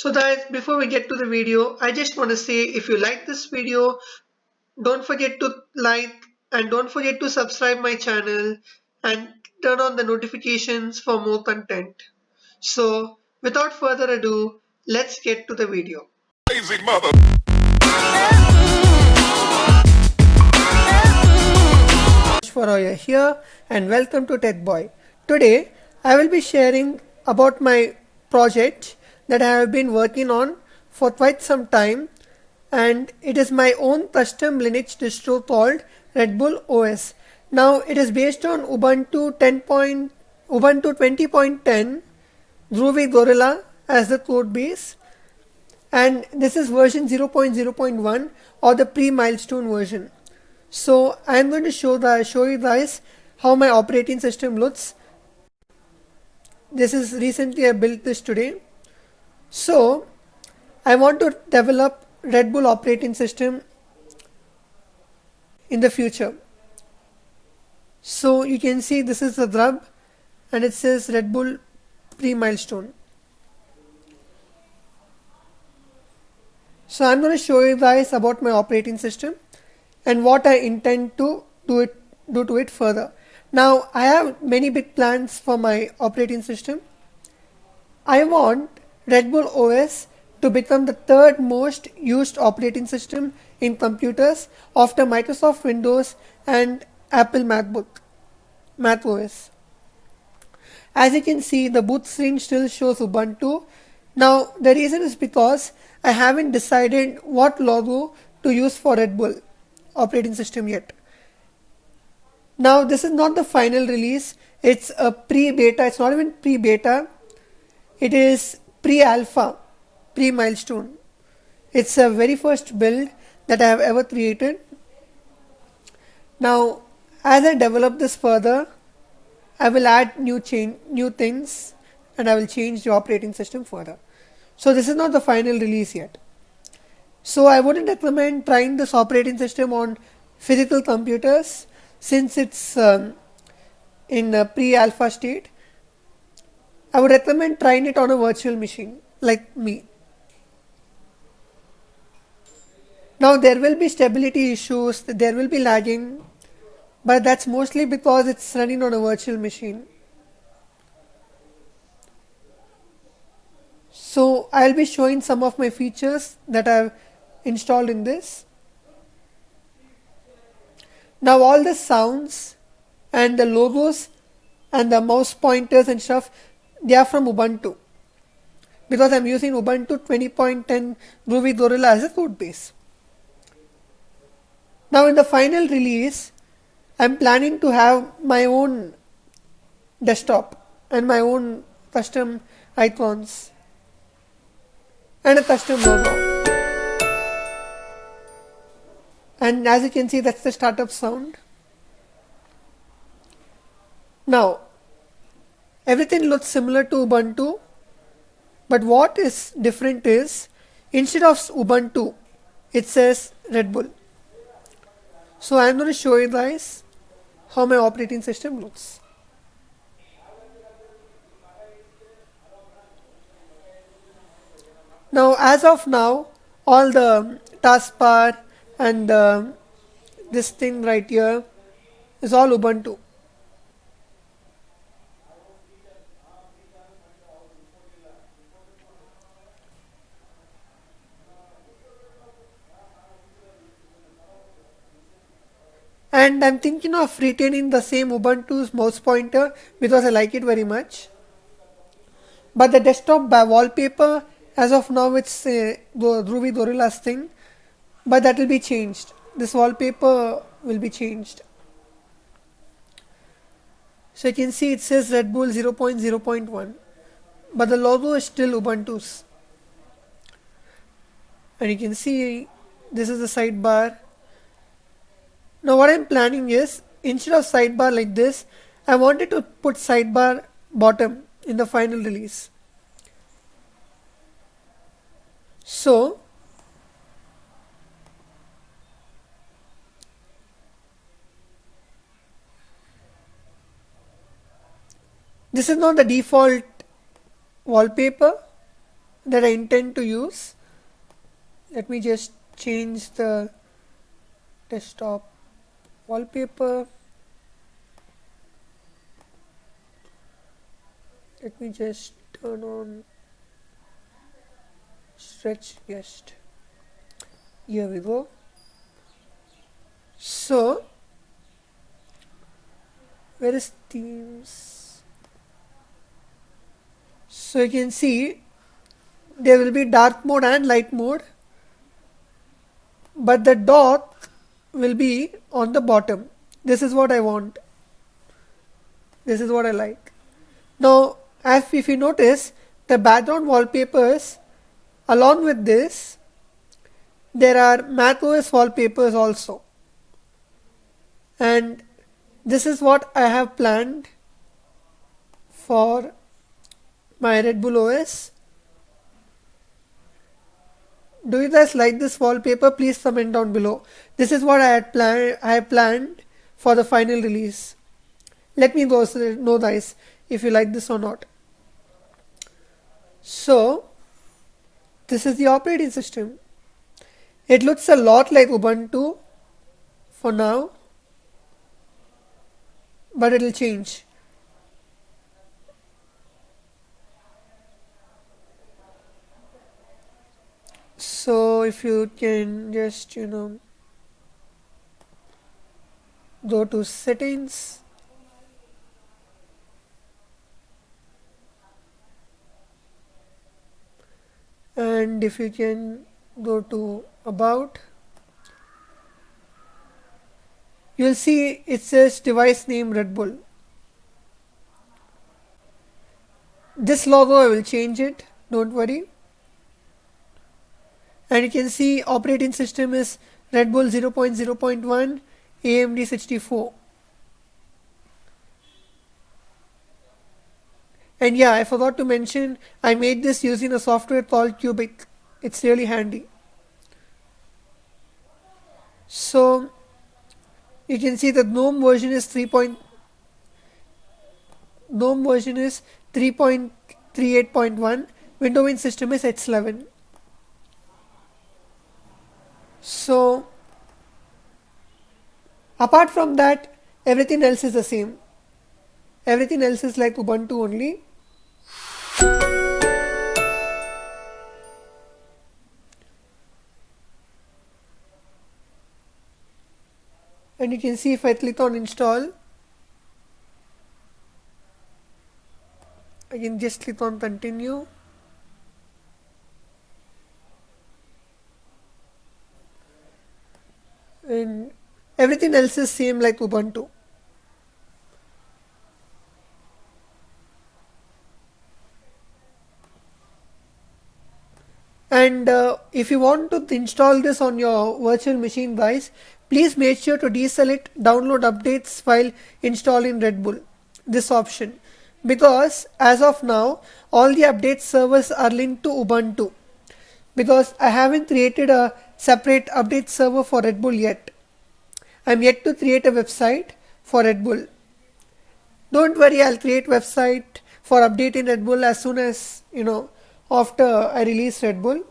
So guys, before we get to the video, I just want to say if you like this video, don't forget to like and don't forget to subscribe my channel and turn on the notifications for more content. So without further ado, let's get to the video. Lazy mother. For here and welcome to Tech Boy. Today I will be sharing about my project that I have been working on for quite some time, and it is my own custom Linux distro called Red Bull OS. Now it is based on Ubuntu 20.10 Groovy Gorilla as the code base, and this is version 0.0.1 or the pre-milestone version. So I'm going to show you guys how my operating system looks. This is recently I built this today. So I want to develop Red Bull operating system in the future. So you can see this is the grub and it says Red Bull pre-milestone. So I'm going to show you guys about my operating system and what I intend to do to it further. Now I have many big plans for my operating system. I want Red Bull OS to become the third most used operating system in computers after Microsoft Windows and Apple Mac OS. As you can see, the boot screen still shows Ubuntu. Now the reason is because I haven't decided what logo to use for Red Bull operating system yet. Now this is not the final release, it's a pre-beta, it's not even pre-beta, it is pre-alpha, pre-milestone. It's a very first build that I have ever created. Now as I develop this further, I will add new things and I will change the operating system further. So this is not the final release yet. So I wouldn't recommend trying this operating system on physical computers since it's in a pre-alpha state. I would recommend trying it on a virtual machine like me. Now there will be stability issues, there will be lagging, but that's mostly because it's running on a virtual machine. So I'll be showing some of my features that I've installed in this. Now all the sounds and the logos and the mouse pointers and stuff, they are from Ubuntu because I'm using Ubuntu 20.10 Groovy Gorilla as a code base. Now in the final release, I'm planning to have my own desktop and my own custom icons and a custom logo. And as you can see, that's the startup sound. Now everything looks similar to Ubuntu, but what is different is instead of Ubuntu it says Red Bull. So I'm going to show you guys how my operating system looks. Now as of now, all the taskbar and this thing right here is all Ubuntu. And I'm thinking of retaining the same Ubuntu's mouse pointer because I like it very much. But the desktop wallpaper, as of now, it's the Groovy Gorilla's thing, but that will be changed. This wallpaper will be changed. So you can see it says Red Bull 0.0.1, but the logo is still Ubuntu's. And you can see this is the sidebar. Now what I'm planning is, instead of sidebar like this, I wanted to put sidebar bottom in the final release. So this is not the default wallpaper, that I intend to use. Let me just change the desktop wallpaper. Let me just turn on stretch guest. Here we go. So where is themes? So you can see there will be dark mode and light mode, but the dock will be on the bottom. This is what I want. This is what I like. Now, if you notice, the background wallpapers, along with this, there are macOS wallpapers also. And this is what I have planned for my Red Bull OS. Do you guys like this wallpaper? Please comment down below. This is what I had planned for the final release. Let me know guys if you like this or not. So this is the operating system. It looks a lot like Ubuntu for now, but it will change. So if you can just go to settings, and if you can go to about, you'll see it says device name Red Bull. This logo I will change it, don't worry. And you can see operating system is Red Bull 0.0.1 AMD 64. And yeah, I forgot to mention, I made this using a software called Cubic. It's really handy. So you can see the GNOME version is 3.38.1. Windows system is X11. So apart from that, everything else is the same. Everything else is like Ubuntu only. And you can see if I click on install, I can just click on continue. And everything else is same like Ubuntu. And if you want to install this on your virtual machine guys, please make sure to deselect download updates while installing Red Bull, this option, because as of now all the update servers are linked to Ubuntu, because I haven't created a separate update server for Red Bull yet. I'm yet to create a website for Red Bull. Don't worry, I'll create website for updating Red Bull as soon as after I release Red Bull.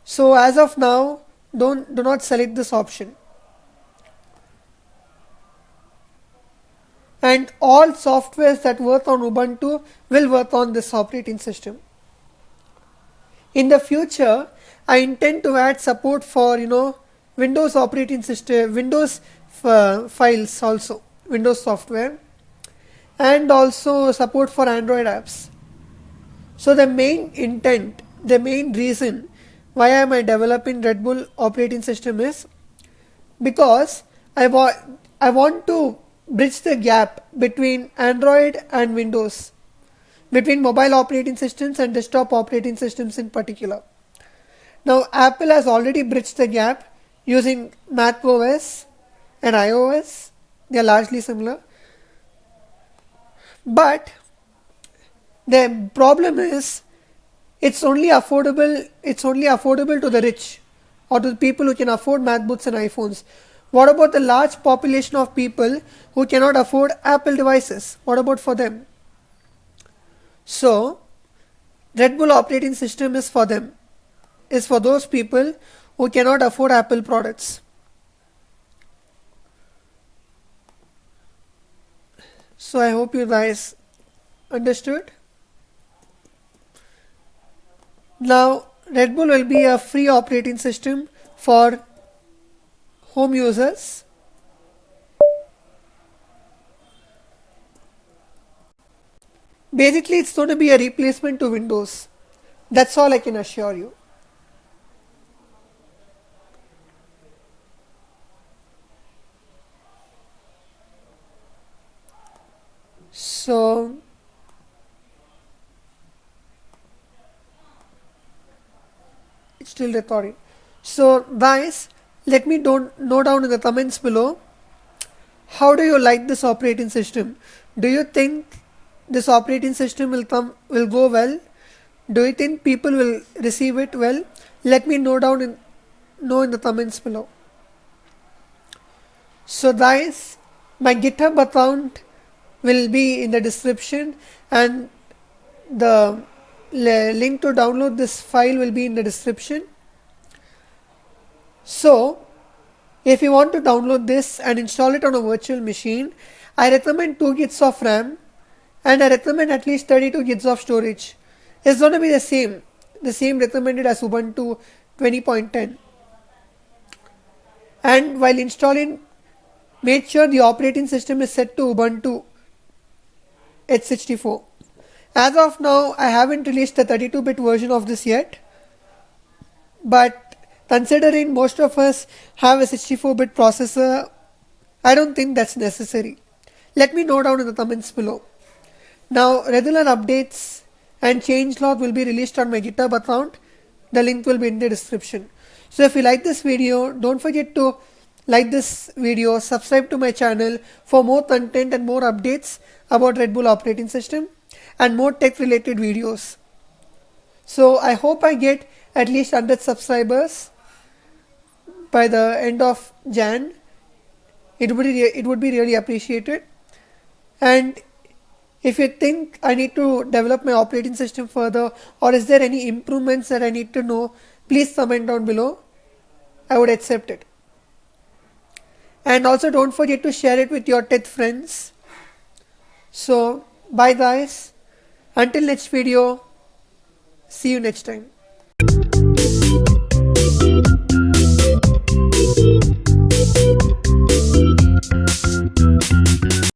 So as of now, do not select this option. And all softwares that work on Ubuntu will work on this operating system. In the future, I intend to add support for Windows operating system, Windows files also, Windows software, and also support for Android apps. So the main intent, the main reason why am I developing Red Bull operating system is because I want to bridge the gap between Android and Windows, between mobile operating systems and desktop operating systems in particular. Now Apple has already bridged the gap using macOS and iOS. They are largely similar, but the problem is it's only affordable to the rich or to the people who can afford MacBooks and iPhones. What about the large population of people who cannot afford Apple devices? What about for them? So Red Bull operating system is for them, is for those people who cannot afford Apple products. So I hope you guys understood. Now Red Bull will be a free operating system for home users. Basically, it's going to be a replacement to Windows. That's all I can assure you. So it's still recording. So guys, let me know down in the comments below, how do you like this operating system? Do you think this operating system will go well? Do you think people will receive it well? Let me know in the comments below. So guys, my GitHub account will be in the description, and the link to download this file will be in the description. So if you want to download this and install it on a virtual machine, I recommend 2 gigs of RAM, and I recommend at least 32 gigs of storage. It's going to be the same recommended as Ubuntu 20.10. And while installing, make sure the operating system is set to Ubuntu H64. As of now, I haven't released the 32-bit version of this yet, but considering most of us have a 64-bit processor, I don't think that's necessary. Let me know down in the comments below. Now, regular updates and changelog will be released on my GitHub account. The link will be in the description. So if you like this video, don't forget to like this video, subscribe to my channel for more content and more updates about Red Bull operating system and more tech related videos. So I hope I get at least 100 subscribers by the end of Jan. It would be really appreciated. And if you think I need to develop my operating system further, or is there any improvements that I need to know, please comment down below. I would accept it. And also don't forget to share it with your tech friends. So bye guys. Until next video. See you next time.